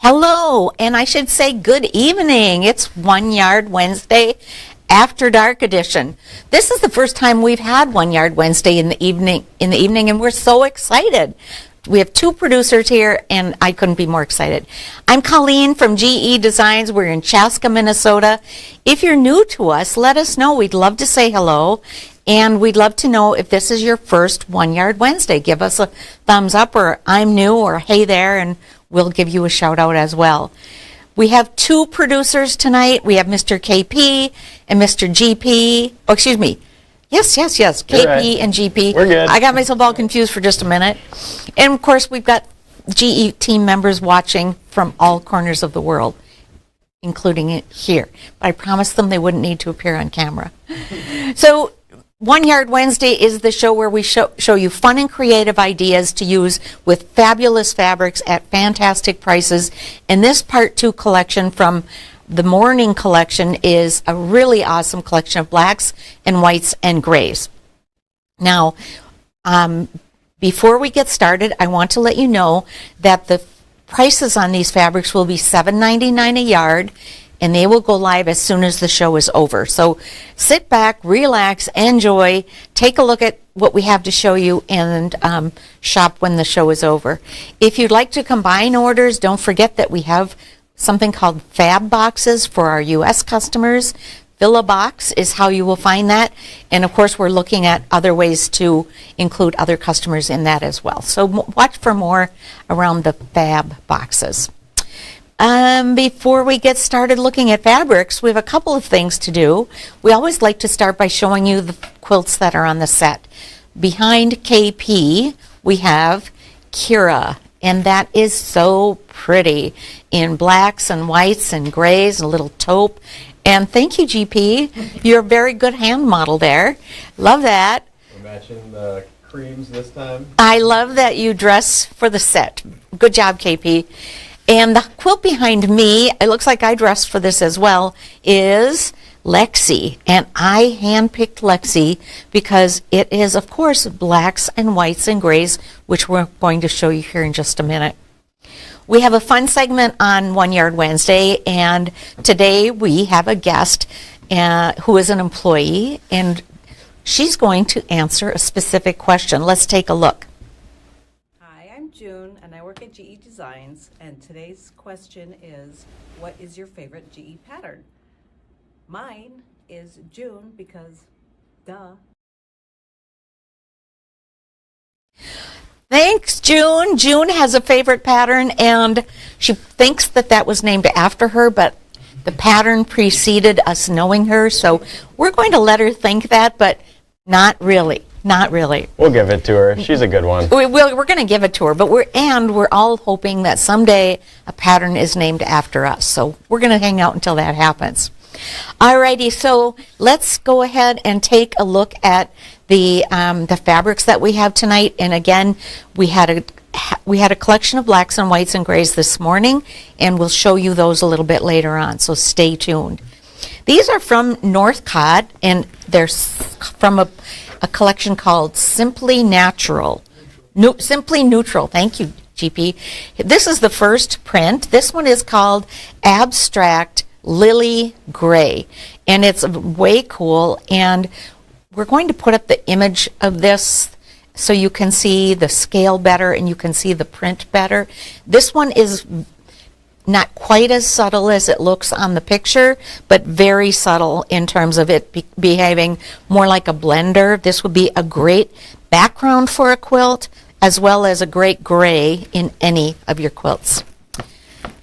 Hello, and I should say good evening. It's One Yard Wednesday After Dark edition. This is the first time we've had One Yard Wednesday in the evening, and we're so excited. We have two producers here, and I couldn't be more excited. I'm Colleen from GEDesigns. We're in Chaska, Minnesota. If you're new to us, let us know. We'd love to say hello, and we'd love to know if this is your first One Yard Wednesday. Give us a thumbs up, or I'm new, or hey there, and we'll give you a shout out as well. We have two producers tonight. We have Mr. KP and Mr. GP. Oh, excuse me. Yes. KP right. And GP. We're good. I got myself all confused for just a minute. And of course, we've got GE team members watching from all corners of the world, including it here. But I promised them they wouldn't need to appear on camera. So, One Yard Wednesday is the show where we show you fun and creative ideas to use with fabulous fabrics at fantastic prices. And this Part 2 collection from the Morning collection is a really awesome collection of blacks and whites and grays. Now, before we get started, I want to let you know that the prices on these fabrics will be $7.99 a yard, and they will go live as soon as the show is over. So sit back, relax, enjoy, take a look at what we have to show you, and shop when the show is over. If you'd like to combine orders, don't forget that we have something called Fab Boxes for our U.S. customers. Fill a box is how you will find that. And of course, we're looking at other ways to include other customers in that as well. So watch for more around the Fab Boxes. Before we get started looking at fabrics, we have a couple of things to do. We always like to start by showing you the quilts that are on the set. Behind KP, we have Kira, and that is so pretty in blacks and whites and grays and a little taupe. And thank you, GP. You're a very good hand model there. Love that. We're matching the creams this time. I love that you dress for the set. Good job, KP. And the quilt behind me, it looks like I dressed for this as well, is Lexie. And I handpicked Lexie because it is, of course, blacks and whites and grays, which we're going to show you here in just a minute. We have a fun segment on One Yard Wednesday, and today we have a guest who is an employee, and she's going to answer a specific question. Let's take a look. Hi, I'm June, and I work at GEDesigns, and today's question is, what is your favorite GE pattern? Mine is June because, duh. Thanks, June. June has a favorite pattern, and she thinks that that was named after her, but the pattern preceded us knowing her, so we're going to let her think that, but not really. Not really. We'll give it to her. She's a good one. We're going to give it to her, but we're all hoping that someday a pattern is named after us, so we're going to hang out until that happens. Alrighty, so let's go ahead and take a look at the fabrics that we have tonight. And again, we had a collection of blacks and whites and grays this morning, and we'll show you those a little bit later on. So stay tuned. These are from Northcott, and they're from a collection called Simply Natural. Simply Neutral. Thank you, GP. This is the first print. This one is called Abstract Lily Gray, and it's way cool. And we're going to put up the image of this so you can see the scale better and you can see the print better. This one is not quite as subtle as it looks on the picture, but very subtle in terms of it behaving more like a blender. This would be a great background for a quilt, as well as a great gray in any of your quilts.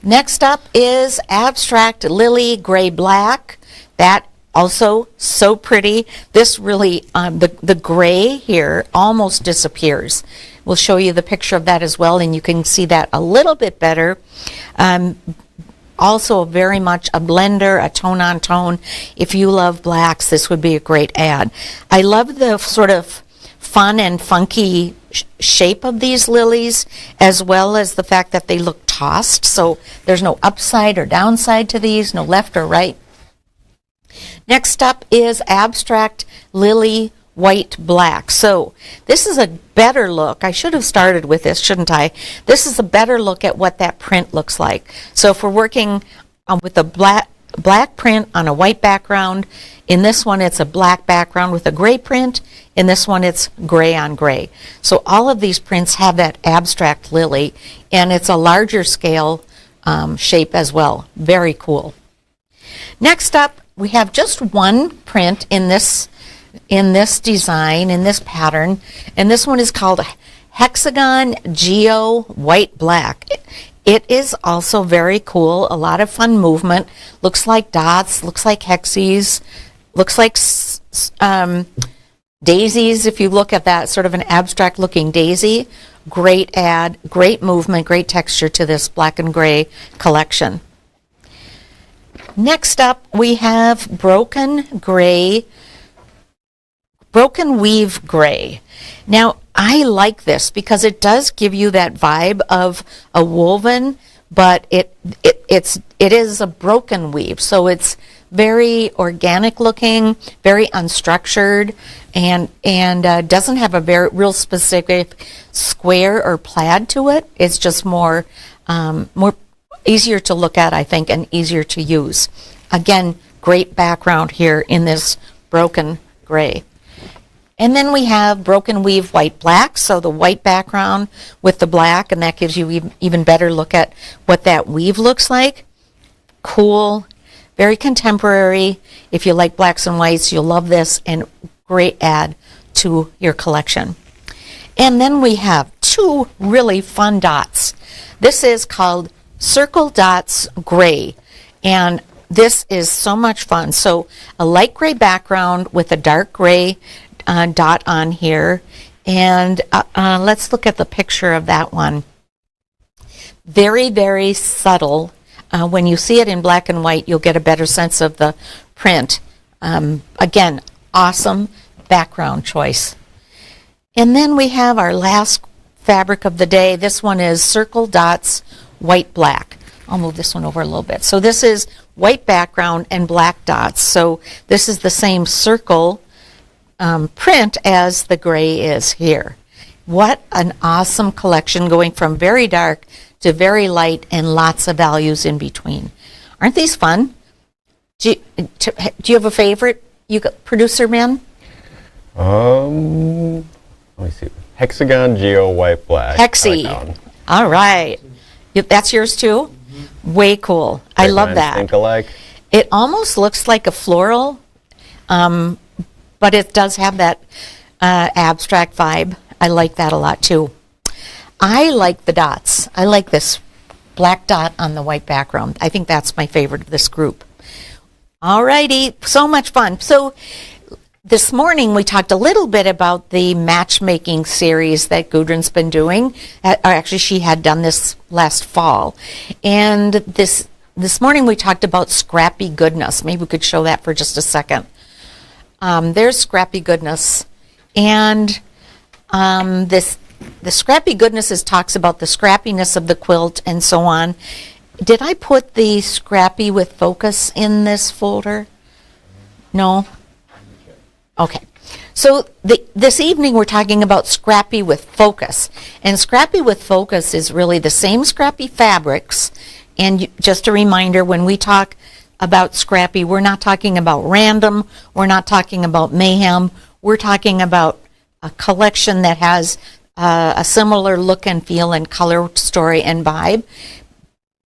Next up is Abstract Lily Gray Black. That also so pretty. This really, the gray here almost disappears. We'll show you the picture of that as well, and you can see that a little bit better. Also very much a blender, a tone-on-tone. If you love blacks, this would be a great ad. I love the sort of fun and funky shape of these lilies, as well as the fact that they look tossed, so there's no upside or downside to these, no left or right. Next up is Abstract Lily white, black. So this is a better look. I should have started with this, shouldn't I? This is a better look at what that print looks like. So if we're working with a black print on a white background, in this one it's a black background with a gray print. In this one it's gray on gray. So all of these prints have that abstract lily, and it's a larger scale shape as well. Very cool. Next up, we have just one print in this design, in this pattern, and this one is called Hexagon Geo White Black. It is also very cool, a lot of fun movement, looks like dots, looks like hexes, looks like daisies if you look at that, sort of an abstract looking daisy. Great ad, great movement, great texture to this black and gray collection. Next up, we have Broken Weave Gray. Now, I like this because it does give you that vibe of a woven, but it is a broken weave, so it's very organic looking, very unstructured, and doesn't have a very real specific square or plaid to it. It's just more easier to look at, I think, and easier to use. Again, great background here in this broken gray. And then we have Broken Weave White Black, so the white background with the black, and that gives you even better look at what that weave looks like. Cool, very contemporary. If you like blacks and whites, you'll love this, and great add to your collection. And then we have two really fun dots. This is called Circle Dots Gray, and this is so much fun. So a light gray background with a dark gray dot on here, and let's look at the picture of that one. Very, very subtle. When you see it in black and white, you'll get a better sense of the print. Again, awesome background choice. And then we have our last fabric of the day. This one is Circle Dots White Black. I'll move this one over a little bit. So this is white background and black dots. So this is the same circle print as the gray is here. What an awesome collection, going from very dark to very light and lots of values in between. Aren't these fun? Do you have a favorite, producer man? Let me see. Hexagon Geo White Black. Hexy. Like all right. That's yours too? Mm-hmm. Way cool. I love that. Think alike. It almost looks like a floral, but it does have that abstract vibe. I like that a lot too. I like the dots. I like this black dot on the white background. I think that's my favorite of this group. Alrighty, so much fun. So this morning we talked a little bit about the matchmaking series that Gudrun's been doing. Actually, she had done this last fall. And this morning we talked about Scrappy Goodness. Maybe we could show that for just a second. There's Scrappy Goodness, and the Scrappy Goodness talks about the scrappiness of the quilt and so on. Did I put the Scrappy with Focus in this folder? No? Okay. So this evening we're talking about Scrappy with Focus, and Scrappy with Focus is really the same Scrappy fabrics. And just a reminder, when we talk about Scrappy, we're not talking about random, we're not talking about mayhem, we're talking about a collection that has a similar look and feel and color, story, and vibe.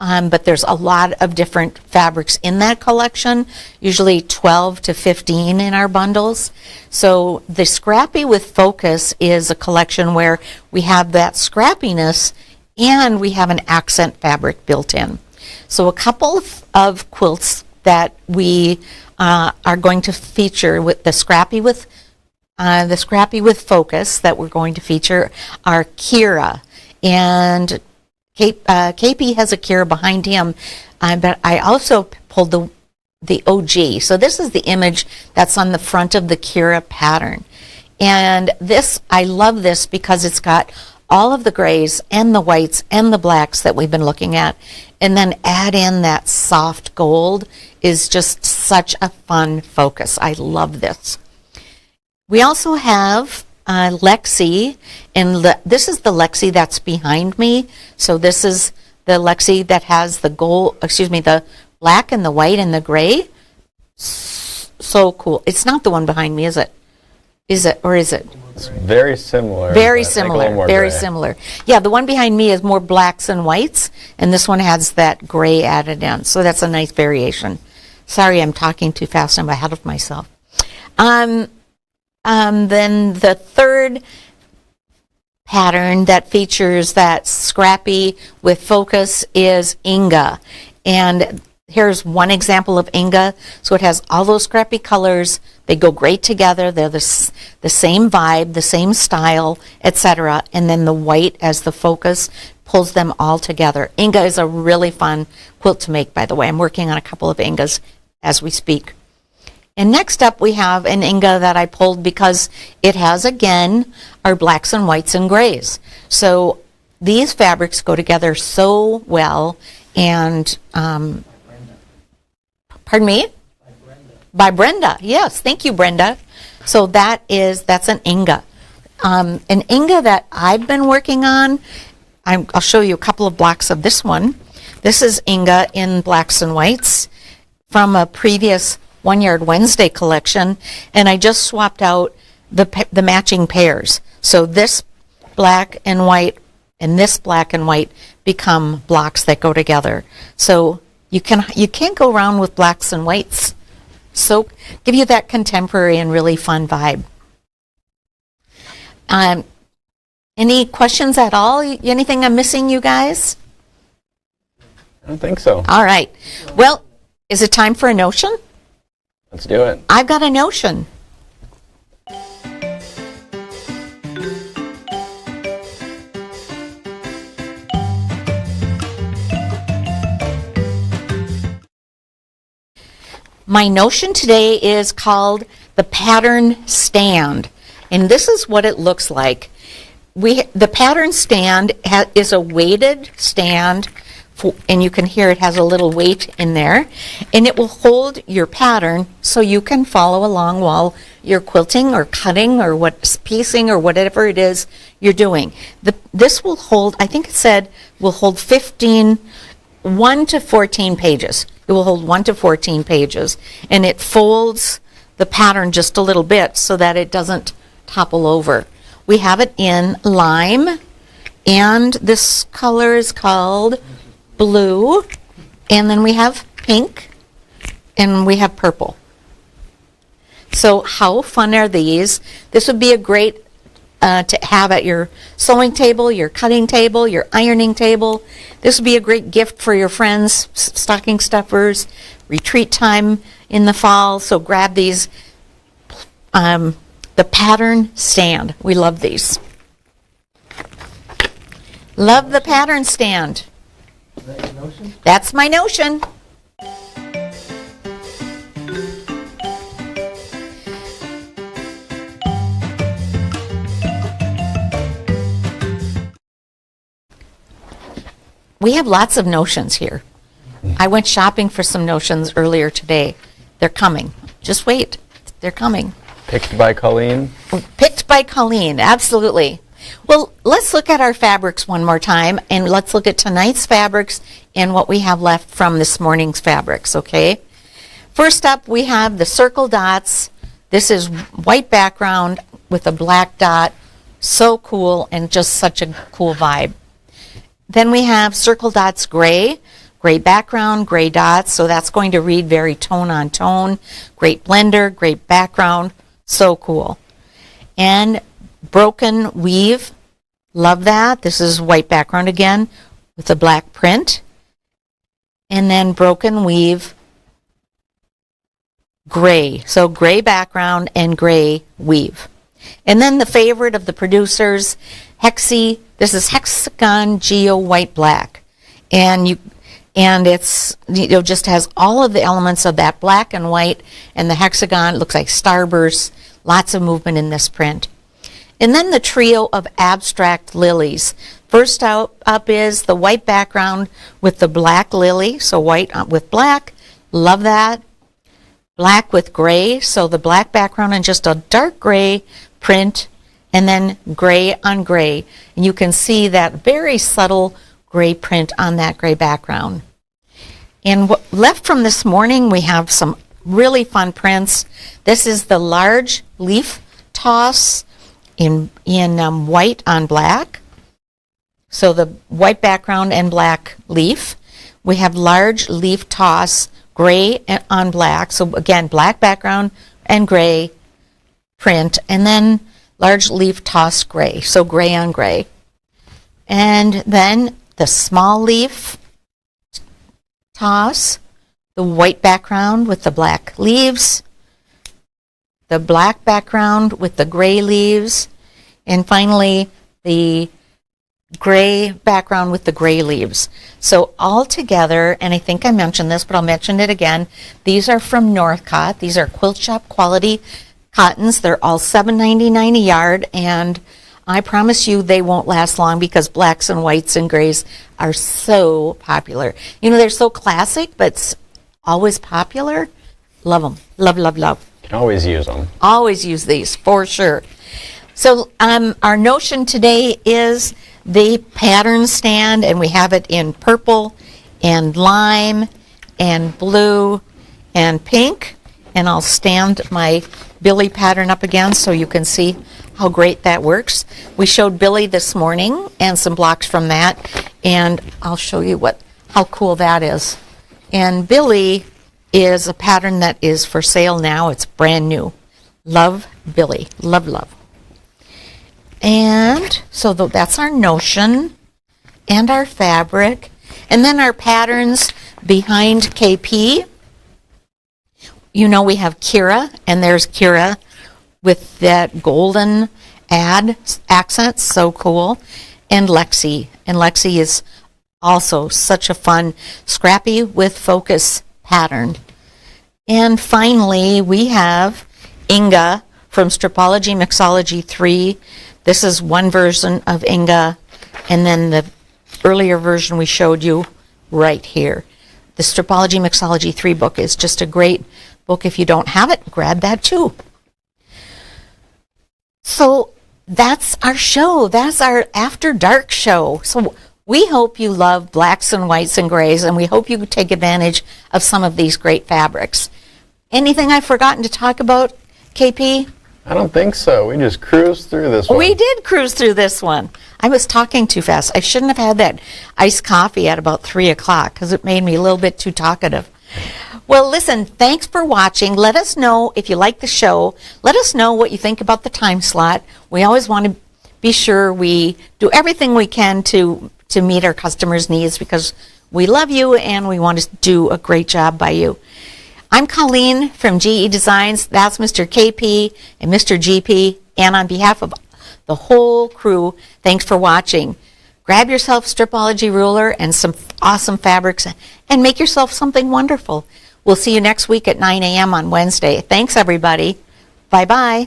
But there's a lot of different fabrics in that collection, usually 12 to 15 in our bundles. So the Scrappy with Focus is a collection where we have that scrappiness and we have an accent fabric built in. So a couple of quilts that we are going to feature with the Scrappy with Focus that we're going to feature are Kira, and KP has a Kira behind him, but I also pulled the OG. So this is the image that's on the front of the Kira pattern, and this, I love this because it's got all of the grays and the whites and the blacks that we've been looking at, and then add in that soft gold is just such a fun focus. I love this. We also have Lexie, and this is the Lexie that's behind me. So this is the Lexie that has the the black and the white and the gray. So cool. It's not the one behind me, is it? Is it, or is it? It's very similar. Very but I think a similar, little more very gray. similar. Yeah, the one behind me is more blacks and whites, and this one has that gray added in. So that's a nice variation. Sorry, I'm talking too fast. I'm ahead of myself. Then the third pattern that features that Scrappy with focus is Inga. And here's one example of Inga. So it has all those Scrappy colors. They go great together. They're the same vibe, the same style, etc. And then the white as the focus pulls them all together. Inga is a really fun quilt to make, by the way. I'm working on a couple of Ingas as we speak. And next up we have an Inga that I pulled because it has, again, our blacks and whites and grays. So these fabrics go together so well. And, pardon me? By Brenda. Yes, thank you, Brenda. So that's an Inga. An Inga that I've been working on, I'll show you a couple of blocks of this one. This is Inga in blacks and whites from a previous One Yard Wednesday collection, and I just swapped out the matching pairs. So this black and white and this black and white become blocks that go together. So you can't go around with blacks and whites. So give you that contemporary and really fun vibe. Any questions at all? Anything I'm missing, you guys? I don't think so. All right. Well, is it time for a notion? Let's do it. I've got a notion. My notion today is called the pattern stand, and this is what it looks like. The pattern stand is a weighted stand, and you can hear it has a little weight in there, and it will hold your pattern so you can follow along while you're quilting or cutting or piecing or whatever it is you're doing. This will hold, I think it said, will hold 1 to 14 pages. It will hold 1 to 14 pages, and it folds the pattern just a little bit so that it doesn't topple over. We have it in lime, and this color is called blue, and then we have pink, and we have purple. So how fun are these? This would be a great to have at your sewing table, your cutting table, your ironing table. This would be a great gift for your friends, stocking stuffers, retreat time in the fall. So grab these. The pattern stand. We love these. Love the pattern stand. That's my notion. We have lots of notions here. I went shopping for some notions earlier today. They're coming. Just wait. They're coming. Picked by Colleen? Picked by Colleen, absolutely. Well, let's look at our fabrics one more time, and let's look at tonight's fabrics and what we have left from this morning's fabrics, okay? First up, we have the circle dots. This is white background with a black dot. So cool, and just such a cool vibe. Then we have circle dots gray background, gray dots, so that's going to read very tone on tone. Great blender, great background, so cool. And broken weave, love that. This is white background again with a black print. And then broken weave, gray, so gray background and gray weave. And then the favorite of the producers, Hexie. This is Hexagon Geo White Black, and it's just has all of the elements of that black and white, and the hexagon. It looks like starbursts. Lots of movement in this print. And then the trio of abstract lilies. First up is the white background with the black lily, so white with black. Love that. black with gray, so the black background and just a dark gray print, and then gray on gray. And you can see that very subtle gray print on that gray background. And what left from this morning, we have some really fun prints. This is the large leaf toss in white on black. So the white background and black leaf. We have large leaf toss, gray on black. So again, black background and gray print. And then large leaf toss gray. So gray on gray. And then the small leaf toss, the white background with the black leaves, the black background with the gray leaves, and finally the gray background with the gray leaves. So all together, and I think I mentioned this, but I'll mention it again, these are from Northcott. These are quilt shop quality cottons. They're all $7.99 a yard, and I promise you they won't last long because blacks and whites and grays are so popular. You know, they're so classic, but always popular. Love them. Love, love, love. Can always use them. Always use these, for sure. So our notion today is the pattern stand, and we have it in purple and lime and blue and pink. And I'll stand my Billy pattern up again so you can see how great that works. We showed Billy this morning and some blocks from that, and I'll show you how cool that is. And Billy is a pattern that is for sale now. It's brand new. Love Billy. Love, love. And so that's our notion and our fabric. And then our patterns behind KP. You know, we have Kira, and there's Kira with that golden accent, so cool, and Lexie. And Lexie is also such a fun Scrappy with focus pattern. And finally, we have Inga from Stripology Mixology 3. This is one version of Inga, and then the earlier version we showed you right here. The Stripology Mixology 3 book is just a great book. If you don't have it, grab that too. So that's our show. That's our After Dark show. So we hope you love blacks and whites and grays, and we hope you take advantage of some of these great fabrics. Anything I've forgotten to talk about, KP? I don't think so. We just cruised through this one. We did cruise through this one. I was talking too fast. I shouldn't have had that iced coffee at about 3 o'clock because it made me a little bit too talkative. Well, listen, thanks for watching. Let us know if you like the show. Let us know what you think about the time slot. We always want to be sure we do everything we can to meet our customers' needs because we love you and we want to do a great job by you. I'm Colleen from GEDesigns. That's Mr. KP and Mr. GP. And on behalf of the whole crew, thanks for watching. Grab yourself a Stripology ruler and some awesome fabrics and make yourself something wonderful. We'll see you next week at 9 a.m. on Wednesday. Thanks, everybody. Bye-bye.